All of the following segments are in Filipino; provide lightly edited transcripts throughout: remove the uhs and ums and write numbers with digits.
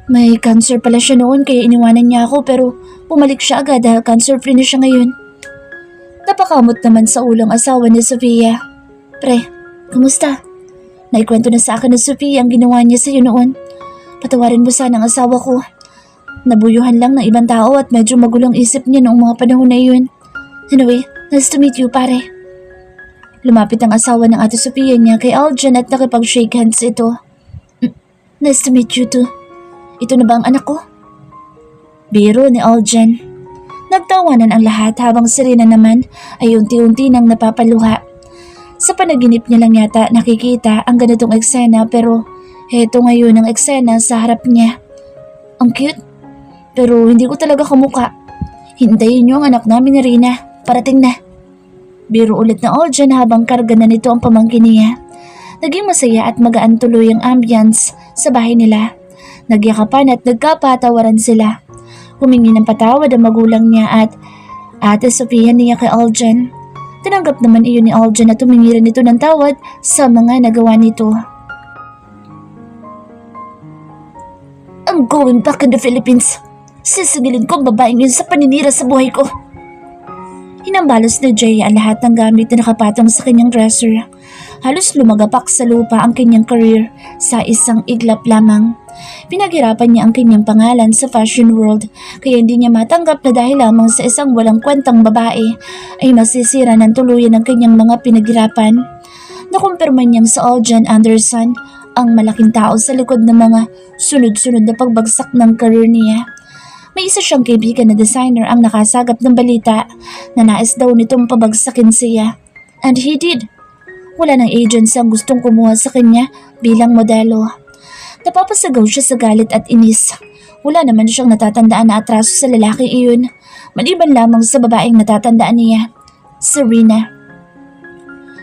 May cancer pala siya noon kaya iniwanan niya ako pero bumalik siya agad dahil cancer-free na siya ngayon. Napakamot naman sa ulang asawa ni Sofia. Pre, kumusta? Naikwento na sa akin ni Sofia ang ginawa niya sa iyo noon. Patawarin mo sana ang asawa ko. Nabuyuhan lang ng ibang tao at medyo magulong isip niya noong mga panahon na iyon. Anyway, nice to meet you, pare. Lumapit ang asawa ng ate Sofia niya kay Aljan at nakipag-shake hands ito. Nice to meet you too. Ito na ba ang anak ko? Biro ni Aljan. Nagtawanan ang lahat habang si Rina naman ay unti-unti nang napapaluha. Sa panaginip niya lang yata nakikita ang ganitong eksena pero heto ngayon ang eksena sa harap niya. Ang cute. Pero hindi ko talaga kamuka. Hintayin niyo ang anak namin ni Rina. Parating na. Biro ulit na Aljan habang karga na nito ang pamangkin niya. Naging masaya at magaan tuloy ang ambience sa bahay nila. Nagyakapan at nagkapatawaran sila. Humingi ng patawad ang magulang niya at ate Sofia niya kay Aljan. Tinanggap naman iyon ni Aljan at humingi rin ito ng tawad sa mga nagawa nito. I'm going back in the Philippines. Sisingilin ko ang babaeng yun sa paninira sa buhay ko. Hinambalos ni Jay ang lahat ng gamit na nakapatong sa kanyang dresser. Halos lumagapak sa lupa ang kanyang career sa isang iglap lamang. Pinaghirapan niya ang kanyang pangalan sa fashion world kaya hindi niya matanggap na dahil lamang sa isang walang kwentang babae ay masisira ng tuluyan ang kanyang mga pinaghirapan. Nakumpirma niyang sa Aljan Anderson ang malaking tao sa likod ng mga sunod-sunod na pagbagsak ng career niya. May isa siyang kaibigan na designer ang nakasagap ng balita na nais daw nitong pabagsakin siya. And he did. Wala ng agency ang gustong kumuha sa kanya bilang modelo. Napapasagaw siya sa galit at inis. Wala naman siyang natatandaan na atraso sa lalaki iyon, maliban lamang sa babaeng natatandaan niya, si Rina.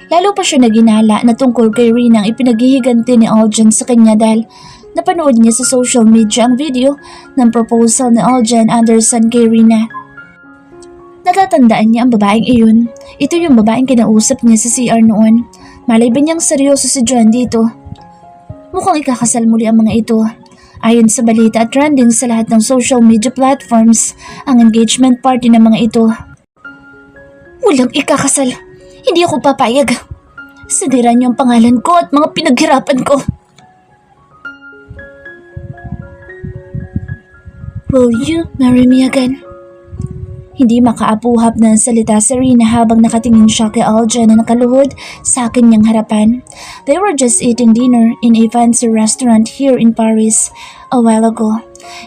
Lalo pa siya naginala na tungkol kay Rina ang ipinaghihiganti ni Aljan sa kanya dahil napanood niya sa social media ang video ng proposal ni Aljan Anderson kay Rina. Natatandaan niya ang babaeng iyon. Ito yung babaeng kinausap niya sa CR noon. Malay ba niyang seryoso si John dito? Mukhang ikakasal muli ang mga ito. Ayon sa balita at trending sa lahat ng social media platforms, ang engagement party ng mga ito. Walang ikakasal. Hindi ako papayag. Sinira niyo ang pangalan ko at mga pinaghirapan ko. Will you marry me again? Hindi makaapuhap na salita si Rina habang nakatingin siya kay Aljan na nakaluhod sa kanyang harapan. They were just eating dinner in a fancy restaurant here in Paris a while ago.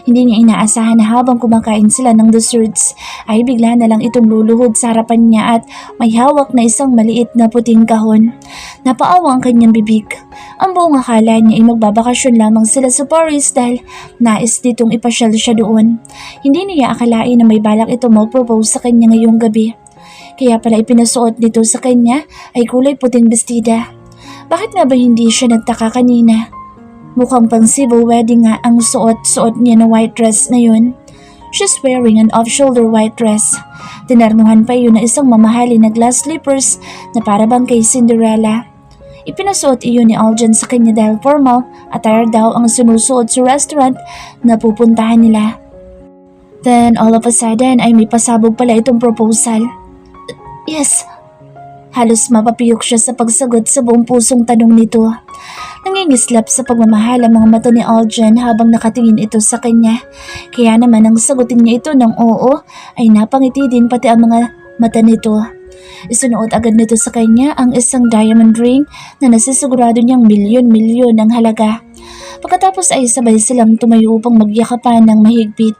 Hindi niya inaasahan na habang kumakain sila ng desserts ay bigla na lang itong luluhod sa harapan niya at may hawak na isang maliit na puting kahon. Napaawa ang kanyang bibig. Ang buong akala niya ay magbabakasyon lamang sila sa Paris dahil nais nitong ipasyal siya doon. Hindi niya akalain na may balak ito mag-propose sa kanya ngayong gabi. Kaya pala ipinasuot nito sa kanya ay kulay puting bestida. Bakit nga ba hindi siya nagtaka kanina? Mukhang pang civil wedding nga ang suot-suot niya na white dress na yun. She's wearing an off-shoulder white dress. Tinarnuhan pa yun na isang mamahalin na glass slippers na para bang kay Cinderella. Ipinasuot iyon ni Aljan sa kanya dahil formal attire daw ang sinusuot sa restaurant na pupuntahan nila. Then all of a sudden ay may pasabog pala itong proposal. Yes. Halos mapapiyok siya sa pagsagot sa buong pusong tanong nito. Nangingislap sa pagmamahal ang mga mata ni Aljan habang nakatingin ito sa kanya. Kaya naman ang sagutin niya ito ng oo ay napangiti din pati ang mga mata nito. Isunuot agad nito sa kanya ang isang diamond ring na nasisigurado niyang milyon-milyon ang halaga. Pagkatapos ay sabay silang tumayo upang magyakapan ng mahigpit.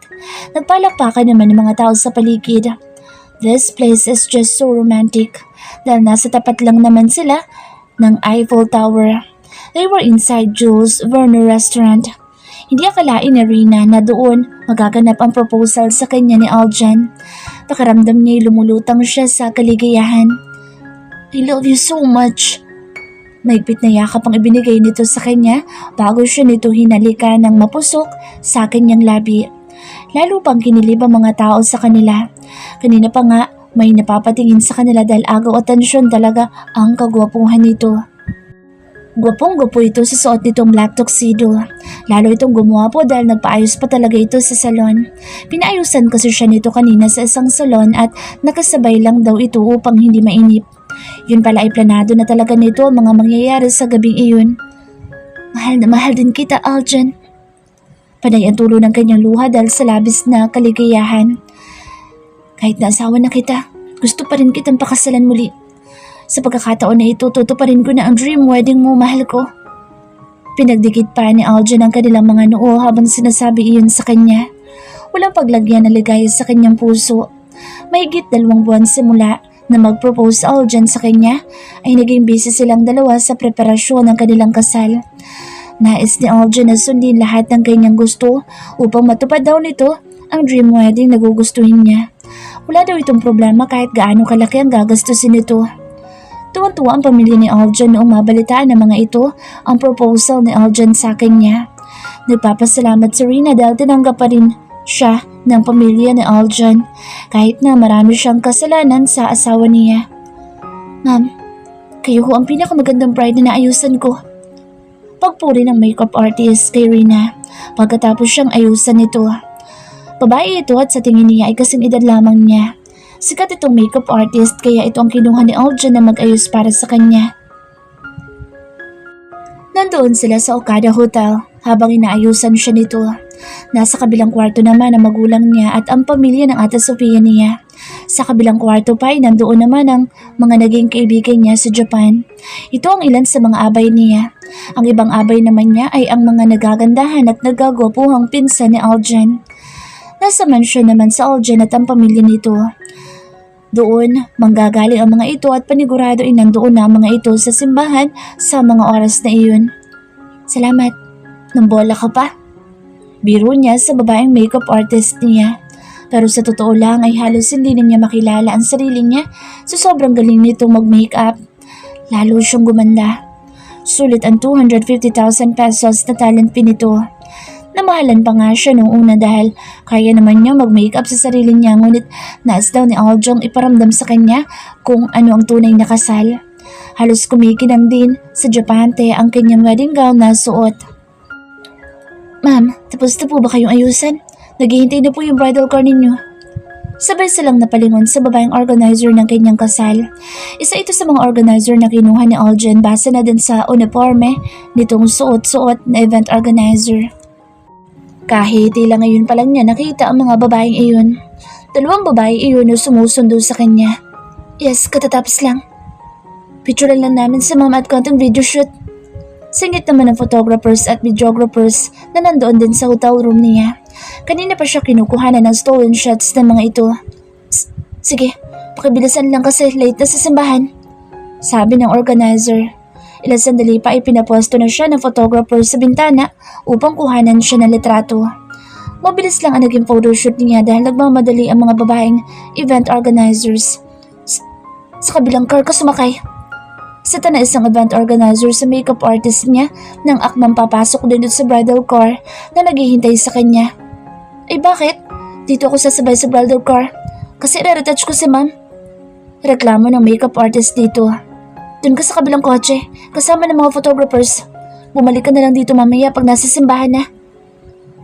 Nagpalakpakan naman ng mga tao sa paligid. This place is just so romantic dahil nasa tapat lang naman sila ng Eiffel Tower. They were inside Jules Verne restaurant. Hindi akalain ni Rina na doon magaganap ang proposal sa kanya ni Aljan. Pakaramdam niya lumulutang siya sa kaligayahan. I love you so much. Mahigpit na yakap ang ibinigay nito sa kanya bago siya nito hinalikan ng mapusok sa kanyang labi. Lalo pang kinilib ang mga tao sa kanila. Kanina pa nga may napapatingin sa kanila dahil agaw atensyon talaga ang kagwapuhan nito. Gwapong-gwapo ito sa suot nitong black tuxedo. Lalo itong gumwapo dahil nagpaayos pa talaga ito sa salon. Pinaayusan kasi siya nito kanina sa isang salon at nakasabay lang daw ito upang hindi mainip. Yun pala ay planado na talaga nito ang mga mangyayari sa gabing iyon. Mahal na mahal din kita, Aljan. Panay ang tulo ng kanyang luha dahil sa labis na kaligayahan. Kahit na asawa na kita, gusto pa rin kitang pakasalan muli. Sa pagkakataon na ito, tutuparin ko na ang dream wedding mo, mahal ko. Pinagdikit pa ni Aljan ang kanilang mga noo habang sinasabi iyon sa kanya. Walang paglagyan na ligaya sa kanyang puso. Mahigit 2 buwan simula na mag-propose Aljan sa kanya, ay naging busy silang dalawa sa preparasyon ng kanilang kasal. Nais ni Aljan na sundin lahat ng kanyang gusto upang matupad daw nito ang dream wedding na gugustuhin niya. Wala daw itong problema kahit gaano kalaki ang gagastusin nito. Tuwang-tuwa ang pamilya ni Aljan noong mabalitaan ng mga ito ang proposal ni Aljan sa kanya. Nagpapasalamat si Rina dahil tinanggap pa rin siya ng pamilya ni Aljan kahit na marami siyang kasalanan sa asawa niya. Ma'am, kayo ho ang pinakamagandang bride na naayusan ko. Pagpuri ng makeup artist kay Rina pagkatapos siyang ayusan nito. Babae ito at sa tingin niya ay kasing edad lamang niya. Sikat itong makeup artist kaya ito ang kinuha ni Aljan na mag-ayos para sa kanya. Nandoon sila sa Okada Hotel habang inaayusan siya nito. Nasa kabilang kwarto naman ang magulang niya at ang pamilya ng Ate Sofia niya. Sa kabilang kwarto pa ay nandoon naman ang mga naging kaibigan niya sa Japan. Ito ang ilan sa mga abay niya. Ang ibang abay naman niya ay ang mga nagagandahan at nagagwapuhang pinsan ni Aljan. Nasa mansyon naman sa Aljan at ang pamilya nito. Doon, manggagaling ang mga ito at panigurado ay nandoon na ang mga ito sa simbahan sa mga oras na iyon. Salamat, nambola ka pa. Biro niya sa babaeng makeup artist niya. Pero sa totoo lang ay halos hindi na niya makilala ang sarili niya sa sobrang galing nito mag-makeup. Lalo siyang gumanda. Sulit ang 250,000 pesos na talent fee nito. Namahalan pa nga siya noong una dahil kaya naman niya mag-makeup sa sarili niya ngunit nais daw ni Aljong iparamdam sa kanya kung ano ang tunay na kasal. Halos kumikinang din sa Japante ang kanyang wedding gown na suot. Ma'am, tapos na po ba kayong ayusan? Naghihintay na po yung bridal car ninyo. Sabay silang napalingon sa babaeng organizer ng kanyang kasal. Isa ito sa mga organizer na kinuha ni Aljan base na din sa uniforme nitong suot-suot na event organizer. Kahit tila ngayon pa lang niya nakita ang mga babaeng iyon. 2 babae iyon na sumusundo sa kanya. Yes, katatapos lang. Picturean lang namin sa mama at konting video shoot. Singit naman ng photographers at videographers na nandoon din sa hotel room niya. Kanina pa siya kinukuhanan ng stolen shots ng mga ito. Sige, pakibilisan lang kasi late na sa simbahan. Sabi ng organizer. Ilang sandali pa ay pinapwesto na siya ng photographer sa bintana upang kuhanan siya ng litrato. Mabilis lang ang naging photoshoot niya dahil nagmamadali ang mga babaeng event organizers. Sa kabilang car ka sumakay. Sa na isang event organizer sa makeup artist niya nang akmang papasok din sa bridal car na naghihintay sa kanya. Ay bakit? Dito ako sasabay sa bridal car kasi re-retouch ko si ma'am. Reklamo ng makeup artist dito. Doon ka sa kabilang kotse, kasama ng mga photographers. Bumalik ka na lang dito mamaya pag nasa simbahan na.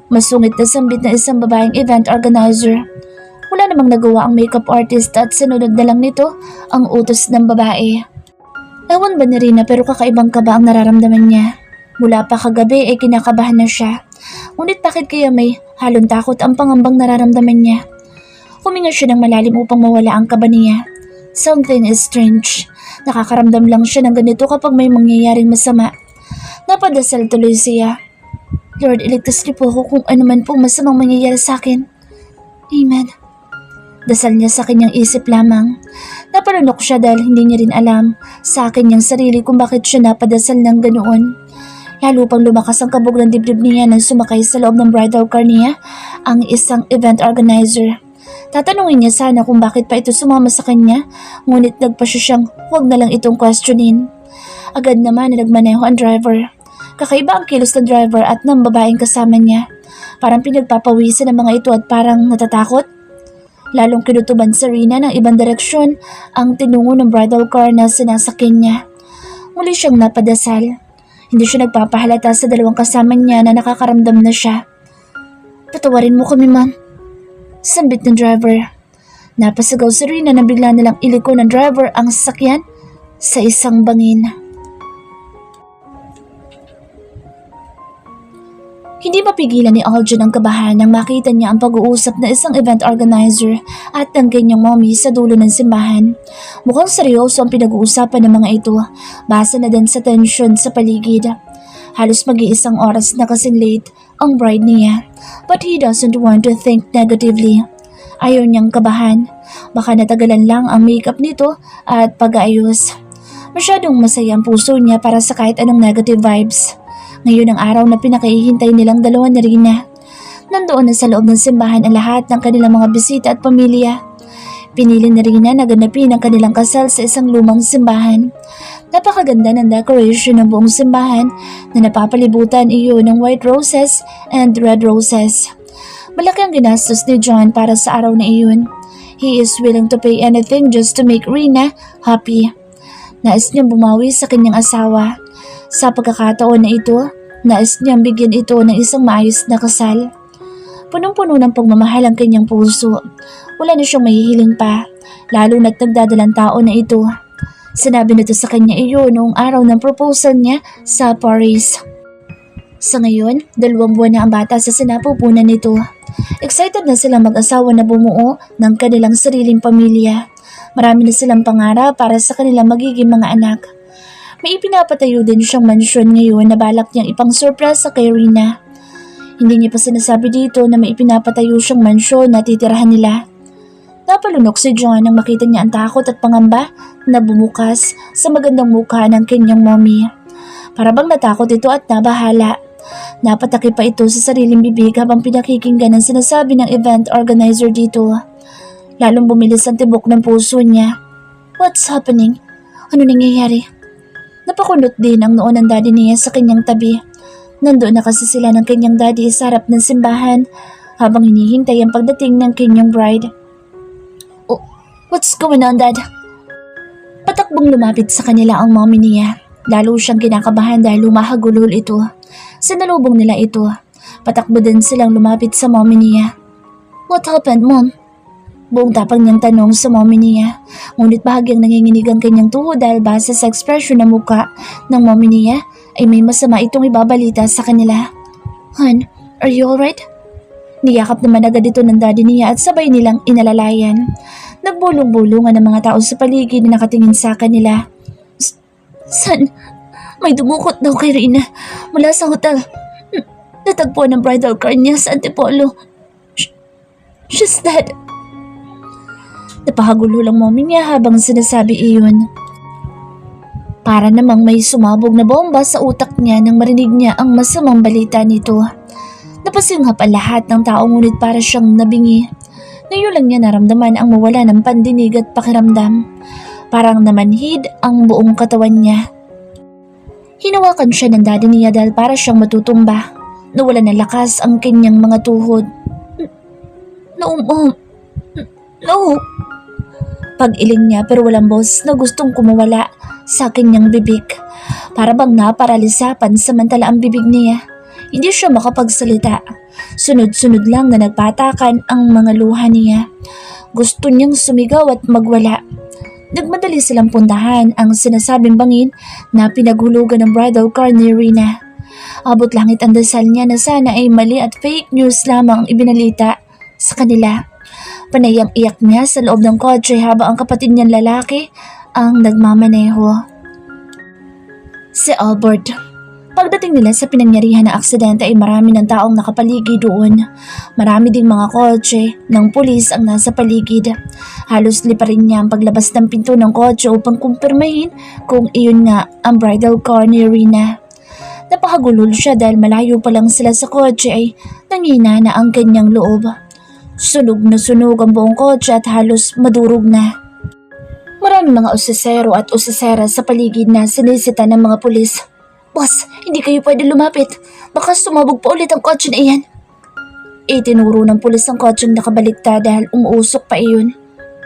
Masungit na sambit na isang babaeng event organizer. Wala namang nagawa ang makeup artist at sinunod na lang nito ang utos ng babae. Ewan ba ni Rina pero kakaibang kaba ang nararamdaman niya. Mula pa kagabi ay kinakabahan na siya. Ngunit bakit kaya may halong takot ang pangambang nararamdaman niya? Huminga siya ng malalim upang mawala ang kaba niya. Something is strange. Nakakaramdam lang siya ng ganito kapag may mangyayaring masama. Napadasal tuloy siya. Lord, iligtas niyo po ako kung ano man po masamang mangyayari sa akin. Amen. Dasal niya sa kanyang isip lamang. Napalunok siya dahil hindi niya rin alam sa kanyang sarili kung bakit siya napadasal ng ganoon. Lalo pang lumakas ang kabog ng dibdib niya nang sumakay sa loob ng bridal car niya ang isang event organizer. Tatanungin niya sana kung bakit pa ito sumama sa kanya, ngunit nagpasya siyang huwag na lang itong questionin. Agad naman na nagmaneho ang driver. Kakaiba ang kilos ng driver at ng babaeng kasama niya. Parang pinagpapawisan ng mga ito at parang natatakot. Lalong kinutuban sa Rina ng ibang direksyon ang tinungo ng bridal car na sinasakyan niya. Muli siyang napadasal. Hindi siya nagpapahalata sa dalawang kasama niya na nakakaramdam na siya. Patawarin mo kami, ma'am. Sambit ng driver. Napasigaw si Rina na bigla nilang iliko ng driver ang sasakyan sa isang bangin. Hindi mapigilan ni Aljan ang kabahan nang makita niya ang pag-uusap na isang event organizer at ang kanyang mommy sa dulo ng simbahan. Mukhang seryoso ang pinag-uusapan ng mga ito, base na din sa tensyon sa paligid. Halos mag-iisang oras na kasing late ang bride niya, but he doesn't want to think negatively. Ayaw niyang kabahan, baka natagalan lang ang makeup nito at pag-aayos. Masyadong masaya ang puso niya para sa kahit anong negative vibes. Ngayon ang araw na pinakaihintay nilang dalawa na Rina. Nandoon na sa loob ng simbahan ang lahat ng kanilang mga bisita at pamilya. Pinili ni Rina na ganapin ang kanilang kasal sa isang lumang simbahan. Napakaganda ng decoration ng buong simbahan na napapalibutan iyon ng white roses and red roses. Malaki ang ginastos ni John para sa araw na iyon. He is willing to pay anything just to make Rina happy. Nais niyang bumawi sa kanyang asawa. Sa pagkakataon na ito, nais niyang bigyan ito ng isang maayos na kasal. Punong-puno ng pagmamahal ang kanyang puso. Wala na siyang mahihiling pa, lalo na't nagdadalang tao na ito. Sinabi nito sa kanya iyo noong araw ng proposal niya sa Paris. Sa ngayon, 2 buwan na ang bata sa sinapupunan nito. Excited na silang mag-asawa na bumuo ng kanilang sariling pamilya. Marami na silang pangarap para sa kanilang magiging mga anak. May ipinapatayo din siyang mansyon ngayon na balak niyang ipang-surpresa kay Rina. Hindi niya pa sinasabi dito na may ipinapatayo siyang mansyon na titirahan nila. Napalunok si John nang makita niya ang takot at pangamba na bumukas sa magandang mukha ng kanyang mommy. Para bang natakot ito at nabahala. Napataki pa ito sa sariling bibig habang pinakikinggan ang sinasabi ng event organizer dito. Lalong bumilis ang tibok ng puso niya. What's happening? Ano nangyayari? Napakunot din ang noo ng daddy niya sa kanyang tabi. Nandoon na kasi sila ng kanyang daddy sa harap ng simbahan habang hinihintay ang pagdating ng kanyang bride. Oh, what's going on, Dad? Patakbong lumapit sa kanila ang mommy niya. Lalo siyang kinakabahan dahil lumahagulol ito. Sinalubong nila ito. Patakbo din silang lumapit sa mommy niya. What happened, Mom? Buong tapang niyang tanong sa mommy niya. Ngunit bahagyang nanginginig ang kanyang tuhod dahil base sa ekspresyon ng muka ng mommy niya ay may masama itong ibabalita sa kanila. Hon, are you alright? Niyakap naman agad ito ng daddy niya at sabay nilang inalalayan. Nagbulong-bulungan ang mga tao sa paligid na nakatingin sa kanila. Son, may dumukot daw kay Rina mula sa hotel. Natagpuan ang bridal car niya sa Antipolo. She's dead. Napahagulo lang mommy niya habang sinasabi iyon. Para namang may sumabog na bomba sa utak niya nang marinig niya ang masamang balita nito. Napasinghap ang lahat ng tao ngunit para siyang nabingi. Ngayon lang niya naramdaman ang mawala ng pandinig at pakiramdam. Parang namanhid ang buong katawan niya. Hinawakan siya ng daddy niya dahil para siyang matutumba. Nawala ng lakas ang kanyang mga tuhod. No, Mom. No. Pag-iling niya pero walang boses na gustong kumawala sa kanyang bibig. Para bang naparalisapan samantala ang bibig niya. Hindi siya makapagsalita. Sunod-sunod lang na nagpatakan ang mga luha niya. Gusto niyang sumigaw at magwala. Nagmadali silang puntahan ang sinasabing bangin na pinaghulugan ng bridal car ni Rina. Abot langit ang dasal niya na sana ay mali at fake news lamang ang ibinalita sa kanila. Panay ang iyak niya sa loob ng kotse habang ang kapatid niyang lalaki ang nagmamaneho. Si Albert. Pagdating nila sa pinangyarihan ng aksidente ay marami ng taong nakapaligid doon. Marami ding mga kotse ng pulis ang nasa paligid. Halos liparin niya ang paglabas ng pinto ng kotse upang kumpirmahin kung iyon nga ang bridal car ni Rina. Napakagulol siya dahil malayo pa lang sila sa kotse ay nangina na ang kanyang loob. Sunog na sunog ang buong kotse at halos madurog na. Marami mga usisero at usisera sa paligid na sinisita ng mga pulis. Boss, hindi kayo pwede lumapit. Baka sumabog pa ulit ang kotse na iyan. Itinuro ng pulis ang kotseng nakabalikta dahil umuusok pa iyon.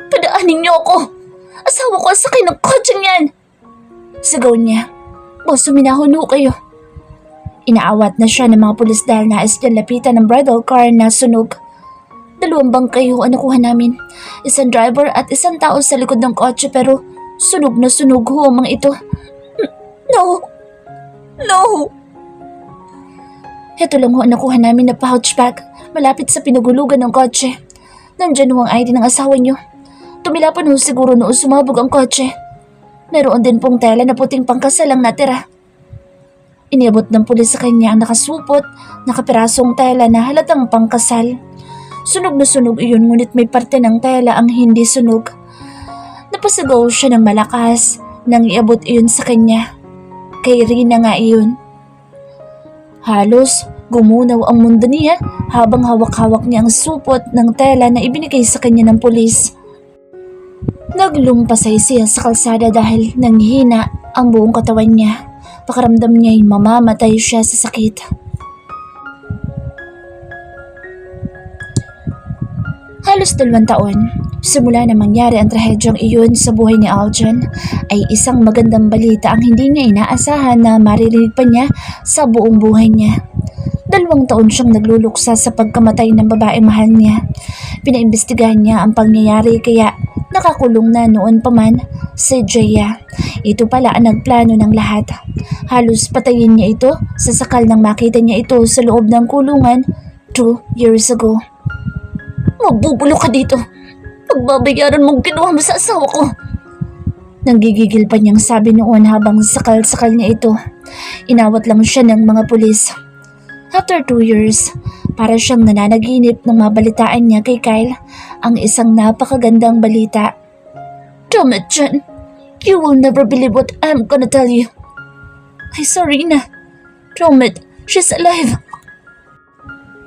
Padaanin niyo ako! Asawa ko sakay ng kotseng yan! Sigaw niya. Boss, suminahon ho kayo. Inaawat na siya ng mga pulis dahil nais niyang lapitan ng bridal car na sunog. 2 bangkay ho ang nakuha namin. Isang driver at isang tao sa likod ng kotse pero sunog na sunog ho ang mga ito. No! No! Ito lang ho ang nakuha namin na pouch bag malapit sa pinagulugan ng kotse. Nandyan ho ang ID ng asawa niyo. Tumilapan ho siguro noong sumabog ang kotse. Meron din pong tela na puting pangkasal ang natira. Iniabot ng pulis sa kanya ang nakasupot, nakapirasong tela na halatang pangkasal. Sunog na sunog iyon ngunit may parte ng tela ang hindi sunog. Napasigaw siya ng malakas nang iabot iyon sa kanya. Kay Rina nga iyon. Halos gumunaw ang mundo niya habang hawak-hawak niya ang supot ng tela na ibinigay sa kanya ng pulis. Naglumpasay siya sa kalsada dahil nanghihina ang buong katawan niya. Pakaramdam niya'y mamamatay siya sa sakit. Halos 2 taon, simula na mangyari ang trahedyang iyon sa buhay ni Aljan, ay isang magandang balita ang hindi niya inaasahan na maririnig pa niya sa buong buhay niya. 2 taon siyang nagluluksa sa pagkamatay ng babaeng mahal niya. Pinaimbestigahan niya ang pangyayari kaya nakakulong na noon pa man si Jaya. Ito pala ang nagplano ng lahat. Halos patayin niya ito sa sakal nang makita niya ito sa loob ng kulungan 2 years ago. Magbubulo ka dito. Pagbabayaran mong ginawa mo sa asawa ko. Nanggigigil pa niyang sabi noon habang sakal-sakal niya ito. Inawat lang siya ng mga pulis. After 2 years, para siyang nananaginip nang mabalitaan niya kay Kyle ang isang napakagandang balita. Damn it, Jen. You will never believe what I'm gonna tell you. Ay, sorry na. Damn it, she's alive.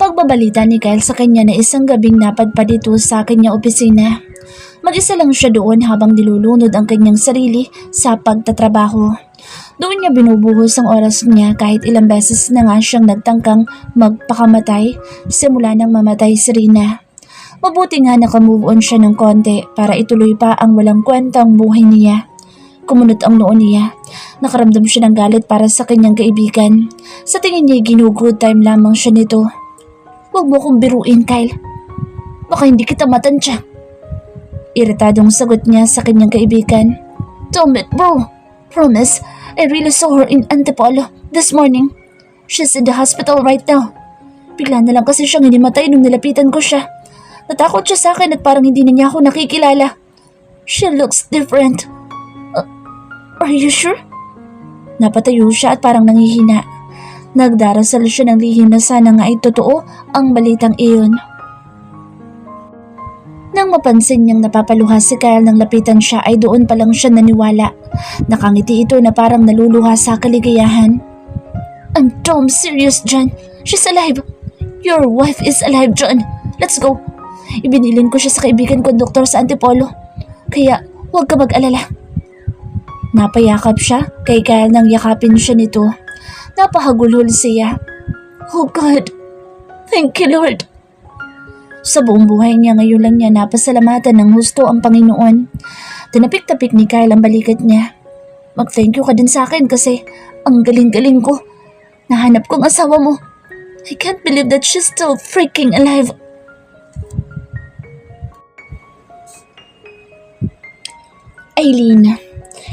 Pagbabalita ni Kyle sa kanya na isang gabing napadpad dito sa kanyang opisina. Mag-isa lang siya doon habang nilulunod ang kanyang sarili sa pagtatrabaho. Doon niya binubuhos ang oras niya kahit ilang beses na nga siyang nagtangkang magpakamatay simula nang mamatay si Rina. Mabuti nga nakamove on siya ng konti para ituloy pa ang walang kwentang buhay niya. Kumunot ang noo niya. Nakaramdam siya ng galit para sa kanyang kaibigan. Sa tingin niya ginugood time lamang siya nito. Huwag mo kong biruin, Kyle. Baka hindi kita matansya. Iritadong sagot niya sa kanyang kaibigan. Damn it, bro. Promise, I really saw her in Antipolo this morning. She's in the hospital right now. Bigla na lang kasi siyang hinimatay nung nilapitan ko siya. Natakot siya sa akin at parang hindi na niya ako nakikilala. She looks different. Are you sure? Napatayo siya at parang nanghihina. Nagdarasal siya ng lihim na sana nga ay totoo ang balitang iyon. Nang mapansin niyang napapaluha si Kyle nang lapitan siya ay doon pa lang siya naniwala. Nakangiti ito na parang naluluha sa kaligayahan. I'm damn serious, John. She's alive. Your wife is alive, John. Let's go. Ibinilin ko siya sa kaibigan kong doktor sa Antipolo. Kaya huwag ka mag-alala. Napayakap siya kay Kyle nang yakapin siya nito. Napahagulhol siya. Oh God, thank you Lord. Sa buong buhay niya ngayon lang niya napasalamatan ng husto ang Panginoon. Tinapik-tapik ni Kyle ang balikat niya. Mag-thank you ka din sa akin kasi ang galing-galing ko. Nahanap kong asawa mo. I can't believe that she's still freaking alive. Aileen.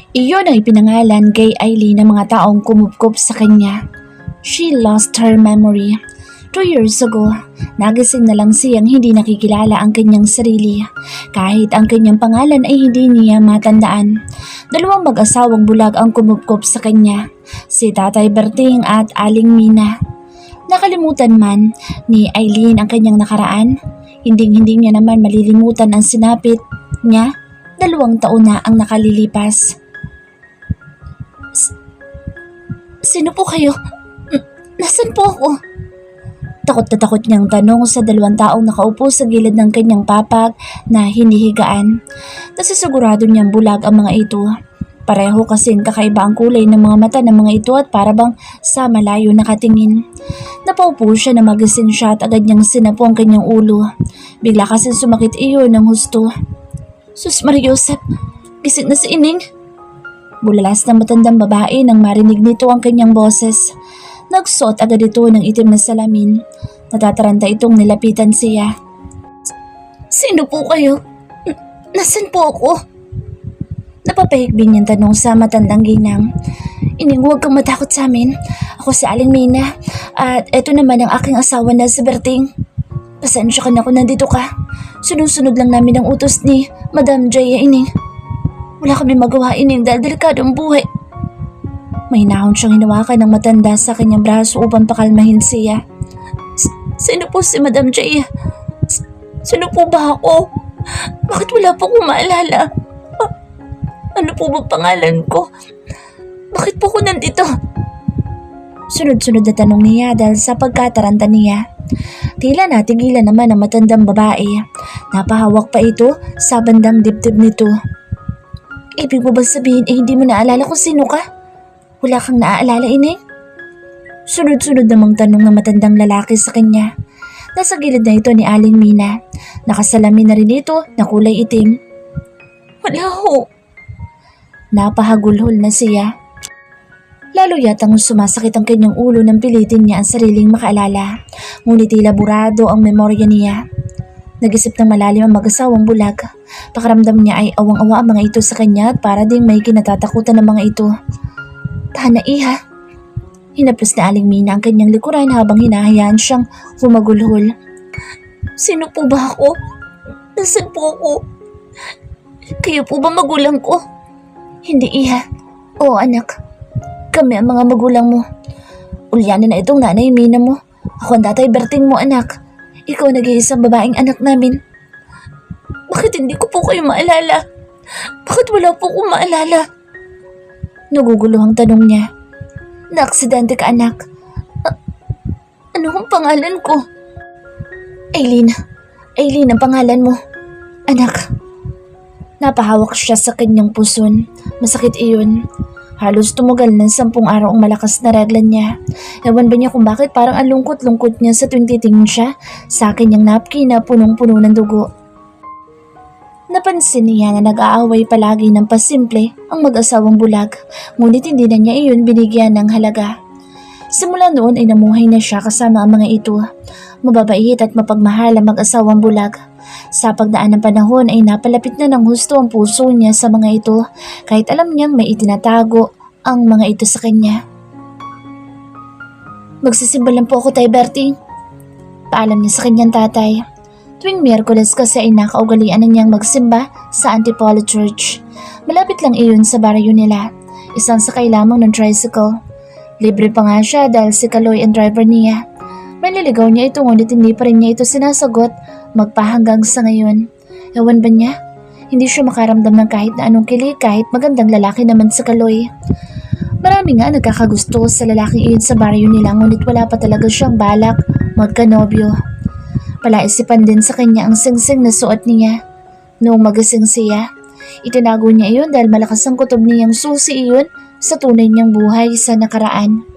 Iyon ang ipinangalan kay Aileen ng mga taong kumupkup sa kanya. She lost her memory. 2 years ago, nagising na lang siyang hindi nakikilala ang kanyang sarili. Kahit ang kanyang pangalan ay hindi niya matandaan. 2 mag-asawang bulag ang kumupkup sa kanya, si Tatay Berting at Aling Mina. Nakalimutan man ni Aileen ang kanyang nakaraan, hinding-hindi niya naman malilimutan ang sinapit niya 2 taon na ang nakalilipas. Sino po kayo? Nasaan po ako? Takot na takot niyang tanong sa 2 taong nakaupo sa gilid ng kanyang papag na hinihigaan. Nasisigurado niyang bulag ang mga ito. Pareho kasing kakaiba ang kulay ng mga mata ng mga ito at parabang sa malayo nakatingin. Napaupo siya na magising siya at agad niyang sinapo ang kanyang ulo. Bigla kasing sumakit iyon ng husto. Sus Mariosep, gising na si Ining. Bulalas ng matandang babae nang marinig nito ang kanyang boses. Nagsuot agad ito ng itim na salamin. Natataranta itong nilapitan siya. Sino po kayo? Nasaan po ako? Napapahikbing niyang tanong sa matandang ginang. Ining, huwag kang matakot sa amin. Ako si Aling Mina at eto naman ang aking asawa na si Berting. Pasensya ka na kung nandito ka. Sunod-sunod lang namin ang utos ni Madam Jaya, Ining. Wala kami magawa, Ining, dahil delikado ang buhay. May nahon siyang hinawakan ng matanda sa kanyang braso upang pakalmahin siya. Sino po si Madam Jaya? Sino po ba ako? Bakit wala po akong maalala? Ano po ba pangalan ko? Bakit po ako nandito? Sunod-sunod na tanong niya dahil sa pagkataranta niya. Tila natigilan naman ang matandang babae. Napahawak pa ito sa bandang dibdib nito. Ibig mo ba sabihin hindi mo naalala kung sino ka? Wala kang naaalala, Ining? Sunod-sunod namang tanong ng matandang lalaki sa kanya. Nasa gilid na ito ni Aling Mina. Nakasalamin na rin ito na kulay itim. Wala ho. Napahagulhol na siya. Lalo yatang sumasakit ang kanyang ulo nang pilitin niya ang sariling makaalala. Ngunit tila burado ang memorya niya. Nag-isip ng malalim ang mag-asawang bulag. Pakaramdam niya ay awang-awa ang mga ito sa kanya at para ding may kinatatakutan ng mga ito. Tana, Iha. Hinaplos na Aling Mina ang kanyang likuran habang hinahayaan siyang humagulhol. Sino po ba ako? Nasaan po ako? Kayo po ba magulang ko? Hindi, Iha. Oo, anak. Kami ang mga magulang mo. Ulyana na itong nanay Mina mo. Ako ang tatay Berting mo, anak. Ikaw nag-iisang babaeng anak namin. Bakit hindi ko po kayo maalala? Bakit wala po akong maalala? Naguguluhang tanong niya. Naaksidente ka, anak. Ano ang pangalan ko? Aileen. Aileen ang pangalan mo. Anak. Napahawak siya sa kanyang puson. Masakit iyon. Halos tumugal ng 10 araw ang malakas na raglan niya. Ewan ba niya kung bakit parang ang lungkot-lungkot niya sa tuwing titingin siya sa kanyang napkin na punong-puno ng dugo. Napansin niya na nag-aaway palagi ng pasimple ang mag-asawang bulag, ngunit hindi na niya iyon binigyan ng halaga. Simula noon ay namuhay na siya kasama ang mga ito. Mababait at mapagmahal ang mag-asawang bulag. Sa pagdaan ng panahon ay napalapit na ng husto ang puso niya sa mga ito kahit alam niyang may itinatago ang mga ito sa kanya. Magsisimba lang po ako, Tay Berting. Paalam niya sa kanyang tatay. Tuwing Miyerkules kasi ay nakaugalian na niyang magsimba sa Antipolo Church. Malapit lang iyon sa baryo nila. Isang sakay lamang ng tricycle. Libre pa nga siya dahil si Kaloy ang driver niya. Manliligaw niya ito ngunit hindi pa rin niya ito sinasagot magpahanggang sa ngayon. Ewan ba niya? Hindi siya makaramdam ng kahit na anong kilig kahit magandang lalaki naman si Kaloy. Marami nga nagkakagusto sa lalaking iyon sa baryo nila ngunit wala pa talaga siyang balak magkanobyo. Palaisipan din sa kanya ang singsing na suot niya. Noong magising siya, itinago niya iyon dahil malakas ang kutob niyang susi iyon sa tunay niyang buhay sa nakaraan.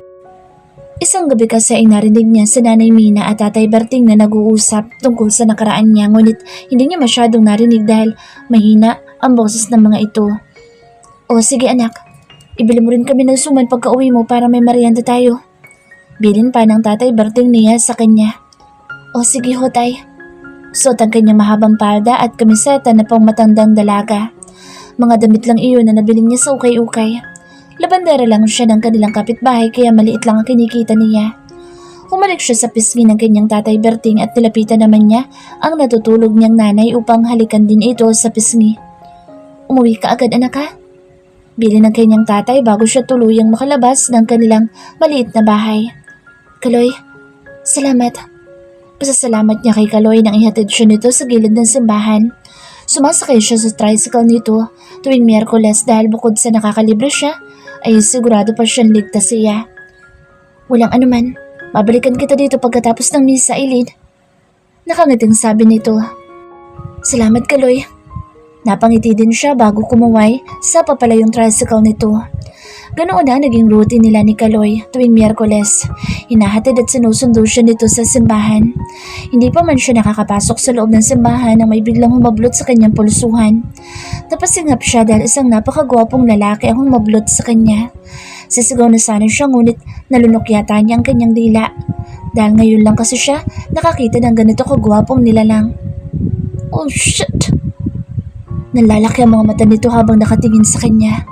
Isang gabi kasi ay narinig niya sa Nanay Mina at Tatay Berting na nag-uusap tungkol sa nakaraan niya ngunit hindi niya masyadong narinig dahil mahina ang boses ng mga ito. O sige anak, ibili mo rin kami ng suman pagka-uwi mo para may merienda tayo. Bilin pa ng Tatay Berting niya sa kanya. O sige ho, Tay. Suot ang kanyang mahabang palda at kamiseta na pang matandang dalaga. Mga damit lang iyon na nabili niya sa ukay-ukay. Labandera lang siya ng kanilang kapitbahay kaya maliit lang ang kinikita niya. Umalik siya sa pisngi ng kanyang Tatay Berting at nilapitan naman niya ang natutulog niyang nanay upang halikan din ito sa pisngi. Umuwi ka agad, anak, ha? Bili ng kanyang tatay bago siya tuluyang makalabas ng kanilang maliit na bahay. Kaloy, salamat. Pasasalamat niya kay Kaloy nang ihatid siya nito sa gilid ng simbahan. Sumasakay siya sa tricycle nito tuwing Miyerkules dahil bukod sa nakakalibre siya, ay sigurado pa siyang ligtas siya. Walang anuman, babalikan kita dito pagkatapos ng misa, Aileen. Nakangiting sabi nito. Salamat, Kaloy. Napangiti din siya bago kumuway sa papalayong tricycle nito. Ganoon na naging routine nila ni Kaloy tuwing Miyerkules. Hinahatid at sinusundo siya nito sa simbahan. Hindi pa man siya nakakapasok sa loob ng simbahan nang may biglang humablot sa kanyang pulsuhan. Napasingap siya dahil isang napakagwapong lalaki ang humablot sa kanya. Sisigaw na sana siya ngunit nalunok yata niya ang kanyang dila. Dahil ngayon lang kasi siya nakakita ng ganito kagwapong nilalang. Oh shit! Nalalaki ang mga mata nito habang nakatingin sa kanya.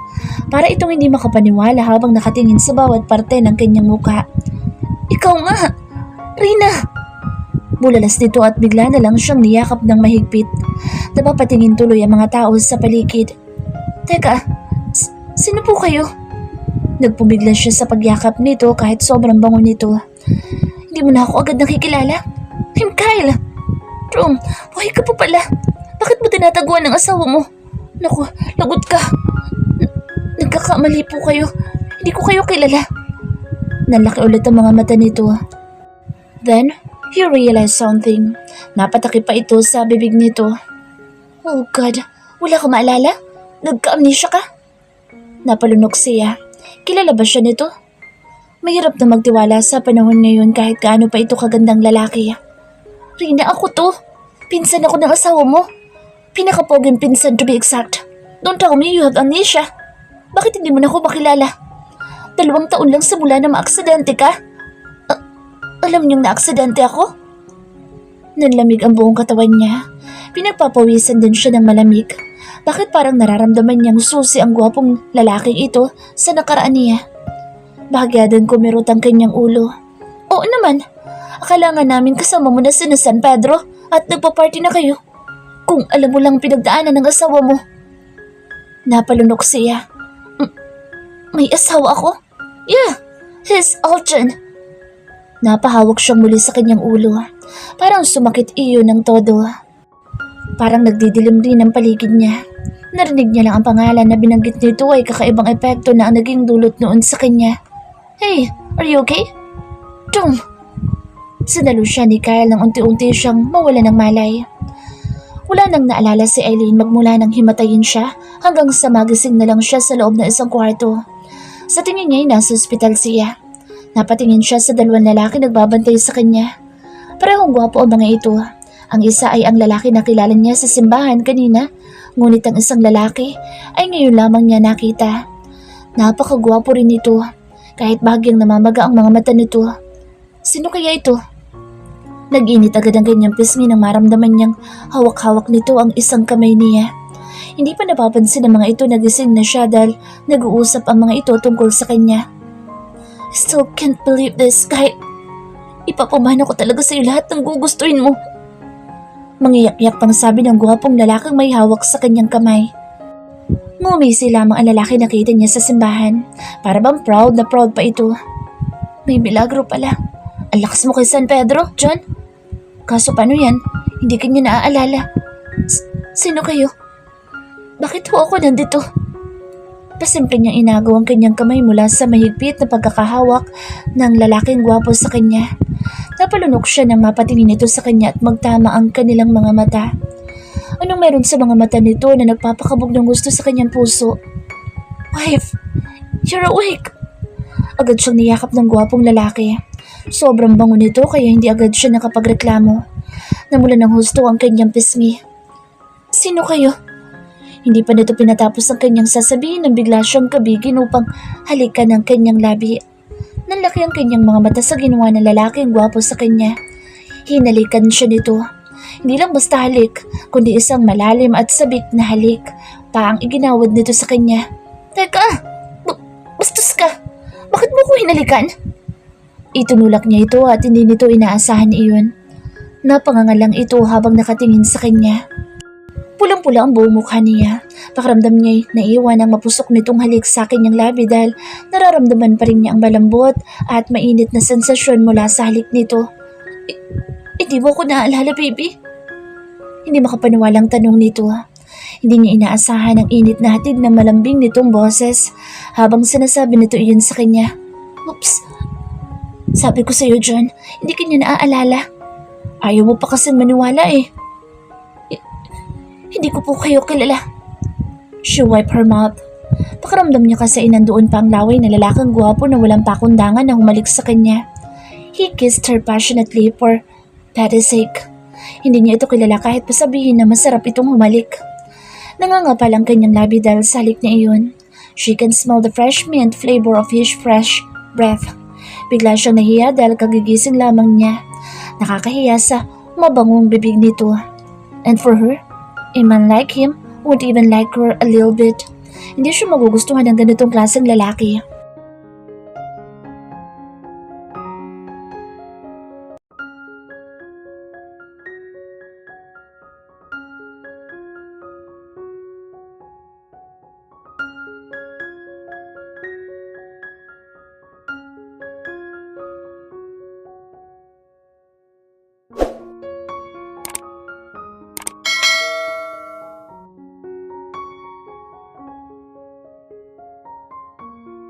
Para itong hindi makapaniwala habang nakatingin sa bawat parte ng kanyang muka. Ikaw nga! Rina! Bulalas nito at bigla na lang siyang niyakap ng mahigpit. Napapatingin tuloy ang mga tao sa paligid. Teka, sino po kayo? Nagpumiglas siya sa pagyakap nito kahit sobrang bango nito. Hindi mo na ako agad nakikilala? I'm Kyle! Rom, buhay ka pa pala. Bakit mo tinataguan ng asawa mo? Naku, lagot ka. Nagkakamali po kayo. Hindi ko kayo kilala. Nalaki ulit ang mga mata nito. Then, he realized something. Napatakip pa ito sa bibig nito. Oh God, wala ka maalala? Nagka-amnesia ka? Napalunok siya. Kilala ba siya nito? Mahirap na magtiwala sa panahon ngayon kahit gaano pa ito kagandang lalaki. Rina, ako to. Pinsan ako ng asawa mo. Pinakapoging pinsan to be exact. Don't tell me you have amnesia. Bakit hindi mo na ako makilala? 2 taon lang simula na maaksidente ka. Alam niyong naaksidente ako? Nanlamig ang buong katawan niya. Pinagpapawisan din siya ng malamig. Bakit parang nararamdaman niyang susi ang gwapong lalaking ito sa nakaraan niya? Bahagya din kumirot ang kanyang ulo. Oo naman. Akala nga namin kasama mo na si San Pedro at nagpa-party na kayo. Kung alam mo lang pinagdaanan ng asawa mo. Napalunok siya. May asawa ako? Yeah, he's Aljan. Napahawak siyang muli sa kanyang ulo. Parang sumakit iyon ng todo. Parang nagdidilim rin ang paligid niya. Narinig niya lang ang pangalan na binanggit nito ay kakaibang epekto na ang naging dulot noon sa kanya. Hey, are you okay? Tom! Sinalo siya ni Kyle nang unti-unti siyang mawala ng malay. Wala nang naalala si Eileen magmula nang himatayin siya hanggang sa magising na lang siya sa loob ng isang kwarto. Sa tingin niya ay nasa ospital siya. Napatingin siya sa 2 lalaki nagbabantay sa kanya. Parehong gwapo ang mga ito. Ang isa ay ang lalaki na kilala niya sa simbahan kanina, ngunit ang isang lalaki ay ngayon lamang niya nakita. Napakagwapo rin ito, kahit bahagyang namamaga ang mga mata nito. Sino kaya ito? Nag-init agad ang kanyang pisngi nang maramdaman niyang hawak-hawak nito ang isang kamay niya. Hindi pa napapansin ng mga ito na gising na siya dahil nag-uusap ang mga ito tungkol sa kanya. I still can't believe this, kahit ipapamana ko talaga sa iyo lahat ng gugustuhin mo. Mangiyak-yak pang sabi ng gwapong lalaking may hawak sa kanyang kamay. Ngumisi lamang ang lalaki na kita niya sa simbahan. Para bang proud na proud pa ito. May milagro pala. Ang lakas mo kay San Pedro, John. Kaso paano yan? Hindi kanya naaalala. Sino kayo? Bakit ho ako nandito? Pasimple niyang inagaw ang kanyang kamay mula sa mahigpit na pagkakahawak ng lalaking gwapo sa kanya. Napalunok siya nang mapatingin ito sa kanya at magtama ang kanilang mga mata. Anong meron sa mga mata nito na nagpapakabog ng gusto sa kanyang puso? Wife, you're awake! Agad siyang niyakap ng gwapong lalaki. Sobrang bango nito kaya hindi agad siya nakapagreklamo. Namula ng husto ang kanyang pisngi. Sino kayo? Hindi pa nito pinatapos ang kanyang sasabihin nang bigla siyang kabigin upang halikan ng kanyang labi. Nanlaki ang kanyang mga mata sa ginawa ng lalaking gwapo sa kanya. Hinalikan siya nito. Hindi lang basta halik, kundi isang malalim at sabik na halik pa ang iginawad nito sa kanya. Teka! Bastos ka! Bakit mo ko hinalikan? Itunulak niya ito at hindi nito inaasahan iyon. Napangangalang ito habang nakatingin sa kanya. Pulang-pula ang buong mukha niya. Pakiramdam niya naiwan ang mapusok nitong halik sa kanyang labi dahil nararamdaman pa rin niya ang malambot at mainit na sensasyon mula sa halik nito. Hindi mo ko naaalala, baby? Hindi makapaniwalang tanong nito. Hindi niya inaasahan ang init na hatid ng malambing nitong boses habang sinasabi nito iyon sa kanya. Oops! Sabi ko sa iyo, John, hindi kanya naaalala. Ayaw mo pa kasing maniwala eh. Hindi ko po kayo kilala. She wiped her mouth. Pakiramdam niya kasi nandoon pa ang laway na lalaking gwapo na walang pakundangan na humalik sa kanya. He kissed her passionately for Patty's sake. Hindi niya ito kilala kahit pasabihin na masarap itong humalik. Nangangapal ang kanyang labi dahil sa halik niya iyon. She can smell the fresh mint flavor of his fresh breath. Bigla siyang nahiya dahil kagigising lamang niya. Nakakahiya sa mabangong bibig nito. And for her, a man like him would even like her a little bit. Hindi siya magugustuhan ng ganitong klaseng lalaki.